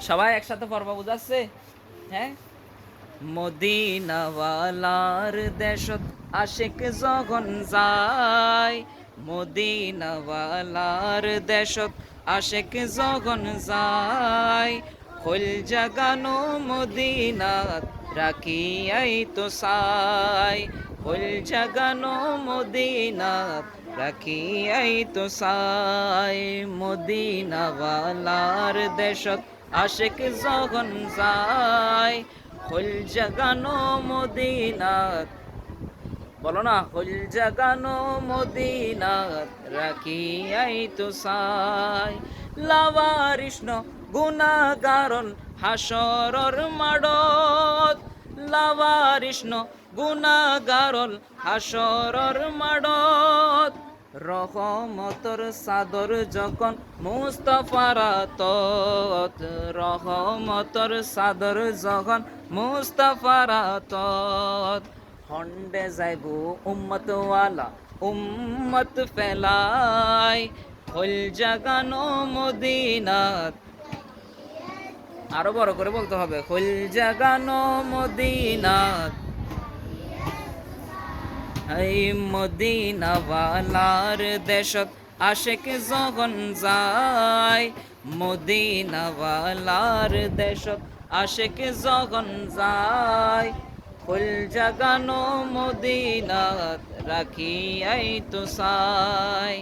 সবাই একসাথে পড়বা, বুঝাচ্ছে? হ্যাঁ। মদিনাওয়ালার দেশত আশিক যখন যায়, মদিনাওয়ালার দেশত আশিক যখন যায়, খোল জাগানো মদিনাত রাখিয়াই তো সাই, খোল জাগানো মদিনাত রাখিয়াই তো সাই। মদিনাওয়ালার দেশত আশিক যখন যায়, খোল জাগানো মদিনাত, বলো না, খোল জাগানো মদিনাত রাখিয়াই তো সাই। লাওয়ারিষ্ণ গুনাগারন হাসরর মাডত, লাওয়ারিষ্ণ গুনাগারন হাসরর মাডত, রহমতর সাদর যখন মুস্তাফার আতত, রহমতর সাদর যখন মুস্তাফার আতত, হন্ডে যাইবো উম্মতওয়ালা উম্মত ফেলাই, খোল জাগানো মদিনাত, আরো বড় করে বলতে হবে, খোল জাগানো মদিনাত। এই মদিনাওয়ালার দেশত আশিক যখন যায়, মদিনাওয়ালার দেশত আশিক যখন যায়, খোল জাগানো মদিনাত রাখিয়াই তো সাই।